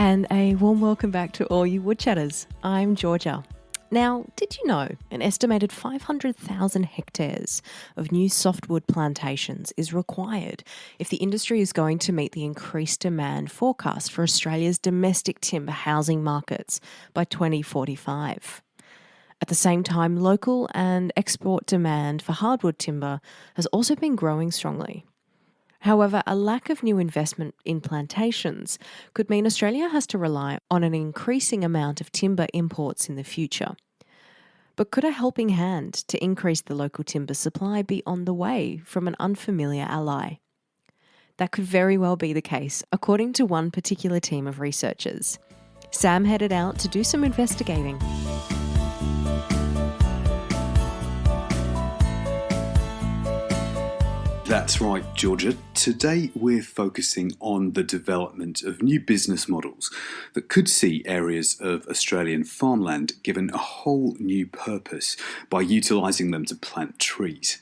And a warm welcome back to all you woodchatters. I'm Georgia. Now, did you know an estimated 500,000 hectares of new softwood plantations is required if the industry is going to meet the increased demand forecast for Australia's domestic timber housing markets by 2045? At the same time, local and export demand for hardwood timber has also been growing strongly. However, a lack of new investment in plantations could mean Australia has to rely on an increasing amount of timber imports in the future. But could a helping hand to increase the local timber supply be on the way from an unfamiliar ally? That could very well be the case, according to one particular team of researchers. Sam headed out to do some investigating. That's right, Georgia. Today we're focusing on the development of new business models that could see areas of Australian farmland given a whole new purpose by utilising them to plant trees.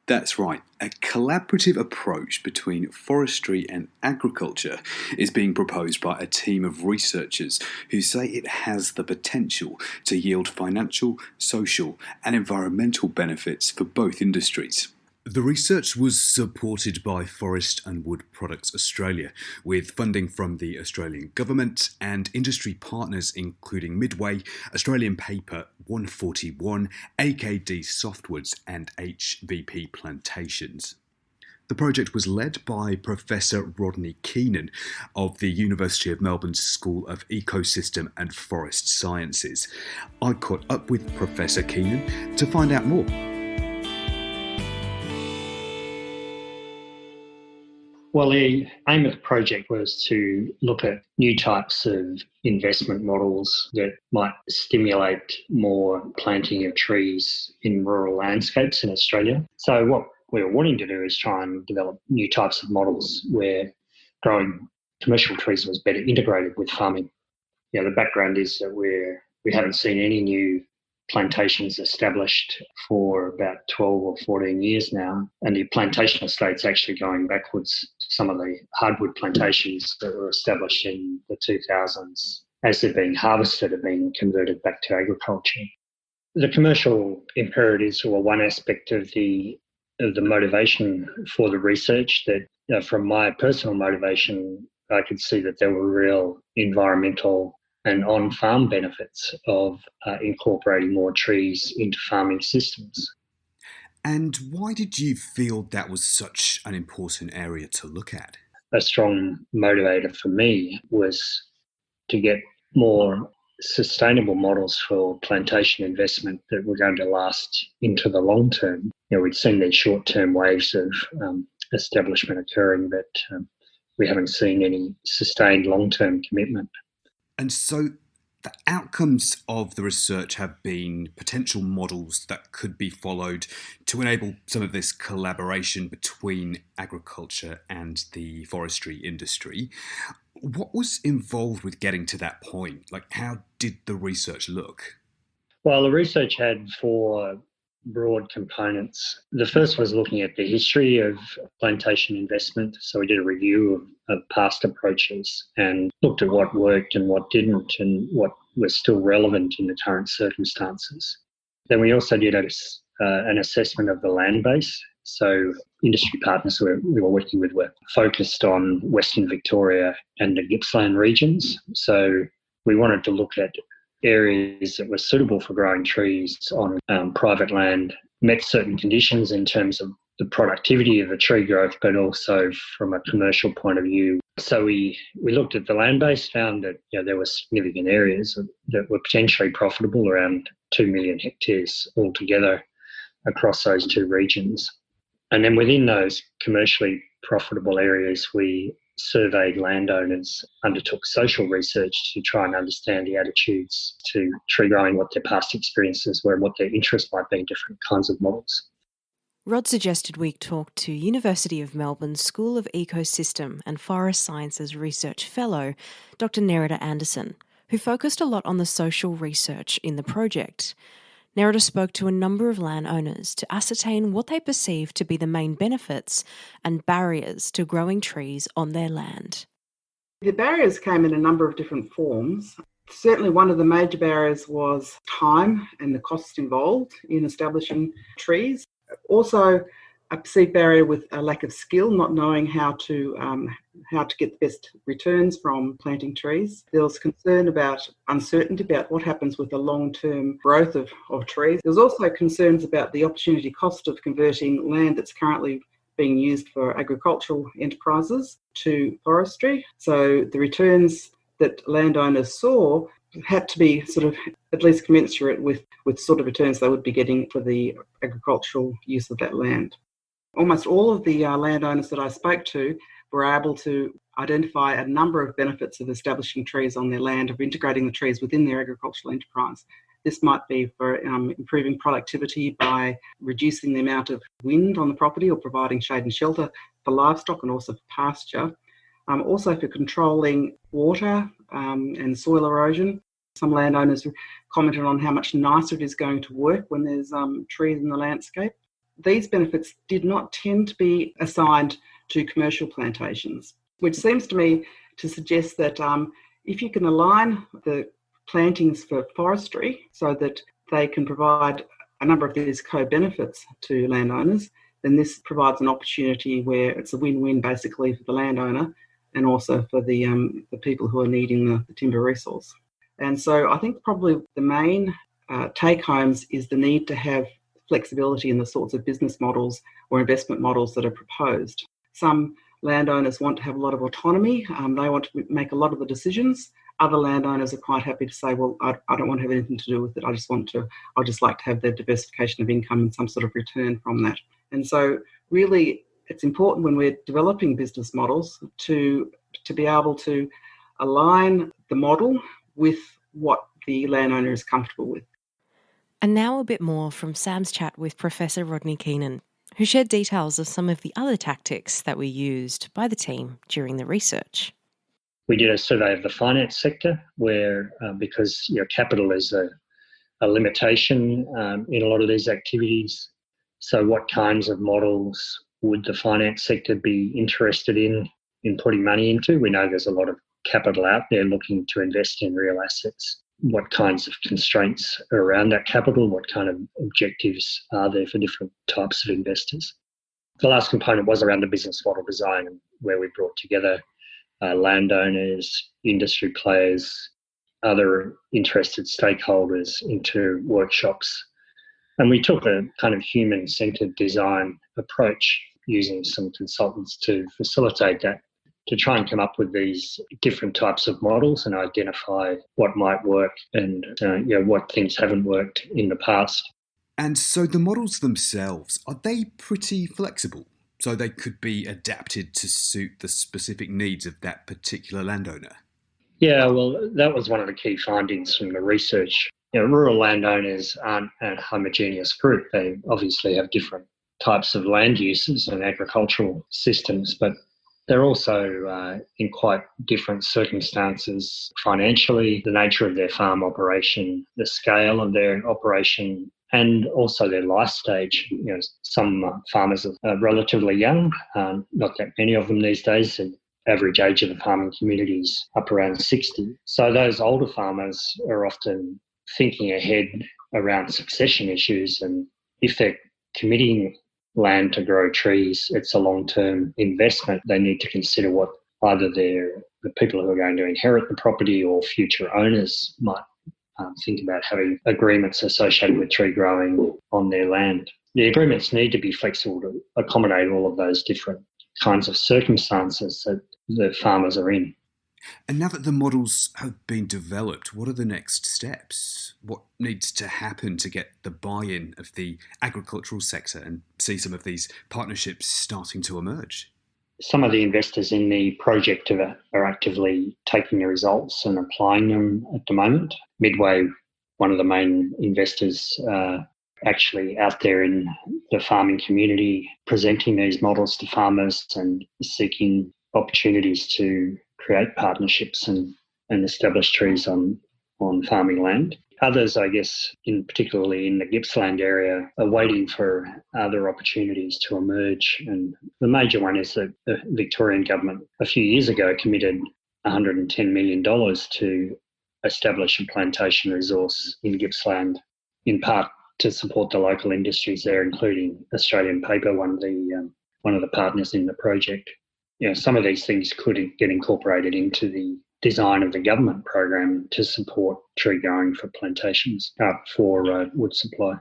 That's right, a collaborative approach between forestry and agriculture is being proposed by a team of researchers who say it has the potential to yield financial, social and environmental benefits for both industries. The research was supported by Forest and Wood Products Australia, with funding from the Australian Government and industry partners including Midway, Australian Paper, 141, AKD Softwoods and HVP Plantations. The project was led by Professor Rodney Keenan of the University of Melbourne School of Ecosystem and Forest Sciences. I caught up with Professor Keenan to find out more. Well, the aim of the project was to look at new types of investment models that might stimulate more planting of trees in rural landscapes in Australia. So what we were wanting to do is try and develop new types of models where growing commercial trees was better integrated with farming. The background is that we haven't seen any new plantations established for about 12 or 14 years now, and the plantation estate's actually going backwards. Some of the hardwood plantations that were established in the 2000s, as they're being harvested, are being converted back to agriculture. The commercial imperatives were one aspect of the motivation for the research that, from my personal motivation, I could see that there were real environmental and on-farm benefits of incorporating more trees into farming systems. And why did you feel that was such an important area to look at? A strong motivator for me was to get more sustainable models for plantation investment that were going to last into the long term. We'd seen these short-term waves of establishment occurring, but we haven't seen any sustained long-term commitment. And so the outcomes of the research have been potential models that could be followed to enable some of this collaboration between agriculture and the forestry industry. What was involved with getting to that point? How did the research look? Well, the research had four broad components. The first was looking at the history of plantation investment. So we did a review of past approaches and looked at what worked and what didn't and what was still relevant in the current circumstances. Then we also did an assessment of the land base. So industry partners we were working with were focused on Western Victoria and the Gippsland regions. So we wanted to look at areas that were suitable for growing trees on private land, met certain conditions in terms of the productivity of the tree growth, but also from a commercial point of view. So we looked at the land base, found that there were significant areas that were potentially profitable, around 2 million hectares altogether across those two regions. And then within those commercially profitable areas, we surveyed landowners, undertook social research to try and understand the attitudes to tree growing, what their past experiences were, and what their interests might be in different kinds of models. Rod suggested we talk to University of Melbourne School of Ecosystem and Forest Sciences Research Fellow, Dr. Nerida Anderson, who focused a lot on the social research in the project. Nerida spoke to a number of landowners to ascertain what they perceive to be the main benefits and barriers to growing trees on their land. The barriers came in a number of different forms. Certainly one of the major barriers was time and the costs involved in establishing trees. Also, a perceived barrier with a lack of skill, not knowing how to get the best returns from planting trees. There was concern about uncertainty about what happens with the long-term growth of trees. There was also concerns about the opportunity cost of converting land that's currently being used for agricultural enterprises to forestry. So the returns that landowners saw had to be sort of at least commensurate with sort of returns they would be getting for the agricultural use of that land. Almost all of the landowners that I spoke to were able to identify a number of benefits of establishing trees on their land, of integrating the trees within their agricultural enterprise. This might be for improving productivity by reducing the amount of wind on the property or providing shade and shelter for livestock and also for pasture. Also for controlling water and soil erosion. Some landowners commented on how much nicer it is going to work when there's trees in the landscape. These benefits did not tend to be assigned to commercial plantations, which seems to me to suggest that if you can align the plantings for forestry so that they can provide a number of these co-benefits to landowners, then this provides an opportunity where it's a win-win basically for the landowner and also for the people who are needing the timber resource. And so I think probably the main take-homes is the need to have flexibility in the sorts of business models or investment models that are proposed. Some landowners want to have a lot of autonomy. They want to make a lot of the decisions. Other landowners are quite happy to say, well, I don't want to have anything to do with it. I just like to have the diversification of income and some sort of return from that. And so really it's important when we're developing business models to be able to align the model with what the landowner is comfortable with. And now a bit more from Sam's chat with Professor Rodney Keenan, who shared details of some of the other tactics that were used by the team during the research. We did a survey of the finance sector where, because capital is a limitation in a lot of these activities, so what kinds of models would the finance sector be interested in putting money into? We know there's a lot of capital out there looking to invest in real assets. What kinds of constraints are around that capital? What kind of objectives are there for different types of investors? The last component was around the business model design, where we brought together landowners, industry players, other interested stakeholders into workshops. And we took a kind of human-centred design approach using some consultants to facilitate that, to try and come up with these different types of models and identify what might work and what things haven't worked in the past. And so the models themselves, are they pretty flexible? So they could be adapted to suit the specific needs of that particular landowner? Yeah, well, that was one of the key findings from the research. Rural landowners aren't a homogeneous group. They obviously have different types of land uses and agricultural systems, but they're also in quite different circumstances financially, the nature of their farm operation, the scale of their operation, and also their life stage. Some farmers are relatively young, not that many of them these days. The average age of the farming community is up around 60. So those older farmers are often thinking ahead around succession issues, and if they're committing land to grow trees, it's a long-term investment. They need to consider what either the people who are going to inherit the property or future owners might think about having agreements associated with tree growing on their land. The agreements need to be flexible to accommodate all of those different kinds of circumstances that the farmers are in. And now that the models have been developed, what are the next steps? What needs to happen to get the buy-in of the agricultural sector and see some of these partnerships starting to emerge? Some of the investors in the project are actively taking the results and applying them at the moment. Midway, one of the main investors, actually out there in the farming community, presenting these models to farmers and seeking opportunities to create partnerships and establish trees on farming land. Others, I guess, particularly in the Gippsland area, are waiting for other opportunities to emerge. And the major one is that the Victorian government a few years ago committed $110 million to establish a plantation resource in Gippsland, in part to support the local industries there, including Australian Paper, one of the partners in the project. Some of these things could get incorporated into the design of the government program to support tree growing for plantations, for wood supply.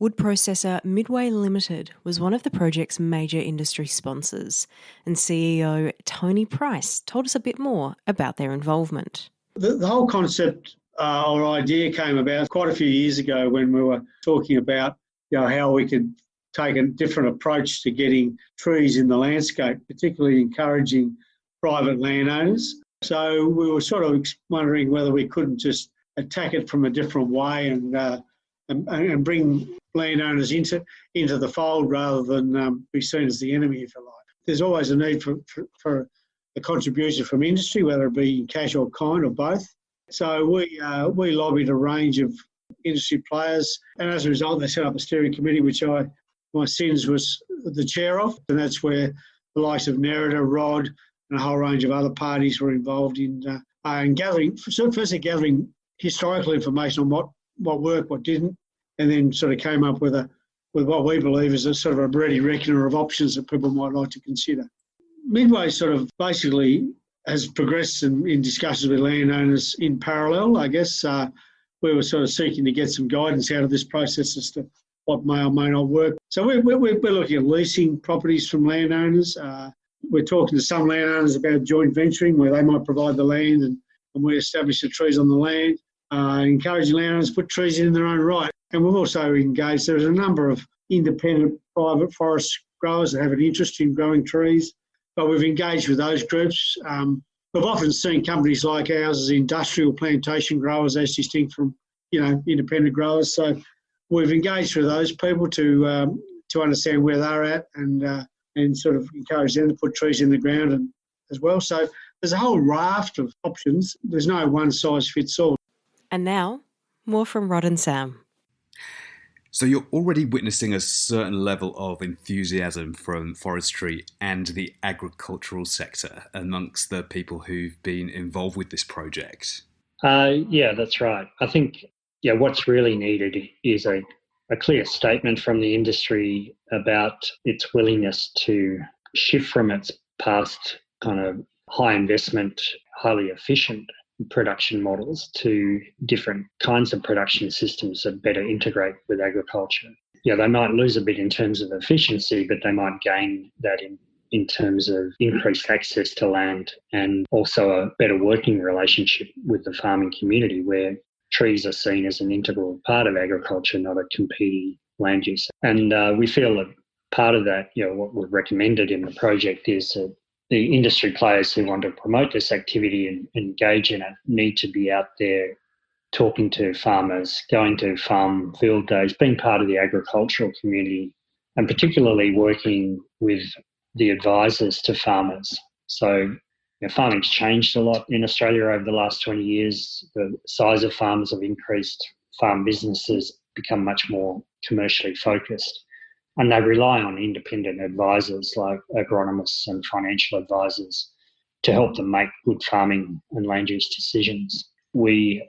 Wood processor Midway Limited was one of the project's major industry sponsors, and CEO Tony Price told us a bit more about their involvement. The whole concept or idea came about quite a few years ago when we were talking about how we could take a different approach to getting trees in the landscape, particularly encouraging private landowners. So we were sort of wondering whether we couldn't just attack it from a different way and bring landowners into the fold rather than be seen as the enemy, if you like. There's always a need for a contribution from industry, whether it be cash or kind or both. So we lobbied a range of industry players, and as a result, they set up a steering committee, which my sins was the chair of, and that's where the likes of Nerida, Rod, and a whole range of other parties were involved in gathering historical information on what worked, what didn't, and then sort of came up with what we believe is a sort of a ready reckoner of options that people might like to consider. Midway sort of basically has progressed in discussions with landowners in parallel. I guess we were sort of seeking to get some guidance out of this process as to what may or may not work. So we're looking at leasing properties from landowners. We're talking to some landowners about joint venturing, where they might provide the land and we establish the trees on the land, encouraging landowners to put trees in their own right. And we've also engaged, there's a number of independent private forest growers that have an interest in growing trees, but we've engaged with those groups. We've often seen companies like ours as industrial plantation growers as distinct from, independent growers. So we've engaged with those people to understand where they're at and sort of encourage them to put trees in the ground as well. So there's a whole raft of options. There's no one size fits all. And now, more from Rod and Sam. So you're already witnessing a certain level of enthusiasm from forestry and the agricultural sector amongst the people who've been involved with this project. Yeah, that's right. I think what's really needed is a clear statement from the industry about its willingness to shift from its past kind of high investment, highly efficient production models to different kinds of production systems that better integrate with agriculture. They might lose a bit in terms of efficiency, but they might gain that in terms of increased access to land and also a better working relationship with the farming community, where trees are seen as an integral part of agriculture, not a competing land use. And we feel that part of that, what we've recommended in the project is that the industry players who want to promote this activity and engage in it need to be out there talking to farmers, going to farm field days, being part of the agricultural community, and particularly working with the advisors to farmers. So farming's changed a lot in Australia over the last 20 years. The size of farms have increased. Farm businesses become much more commercially focused. And they rely on independent advisors like agronomists and financial advisors to help them make good farming and land use decisions. We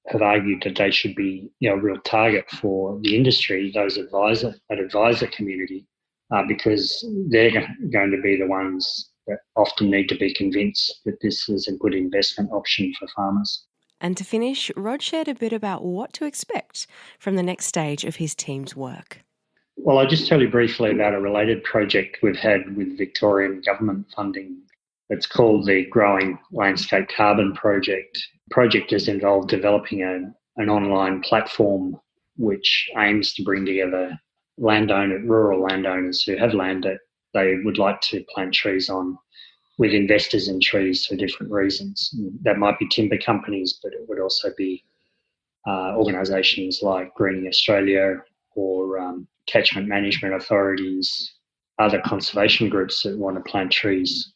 have argued that they should be a real target for the industry, that advisor community, because they're going to be the ones that often need to be convinced that this is a good investment option for farmers. And to finish, Rod shared a bit about what to expect from the next stage of his team's work. Well, I'll just tell you briefly about a related project we've had with Victorian government funding. It's called the Growing Landscape Carbon Project. The project has involved developing an online platform which aims to bring together rural landowners who have land that they would like to plant trees on with investors in trees for different reasons. That might be timber companies, but it would also be organisations like Greening Australia or catchment management authorities, other conservation groups that want to plant trees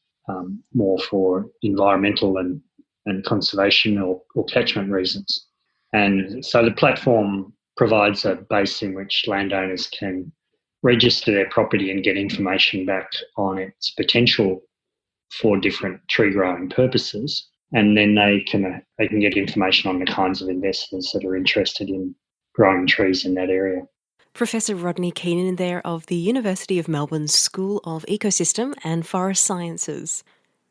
more for environmental and conservation or catchment reasons. And so the platform provides a base in which landowners can register their property and get information back on its potential for different tree growing purposes. and then they can get information on the kinds of investors that are interested in growing trees in that area. Professor Rodney Keenan there of the University of Melbourne School of Ecosystem and Forest Sciences.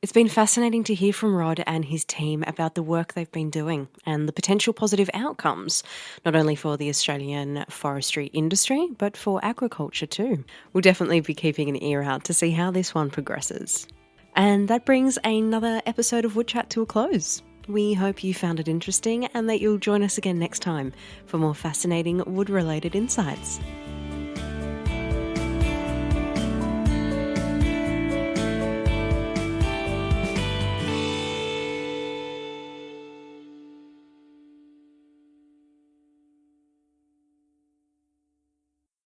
It's been fascinating to hear from Rod and his team about the work they've been doing and the potential positive outcomes, not only for the Australian forestry industry, but for agriculture too. We'll definitely be keeping an ear out to see how this one progresses. And that brings another episode of WoodChat to a close. We hope you found it interesting and that you'll join us again next time for more fascinating wood-related insights.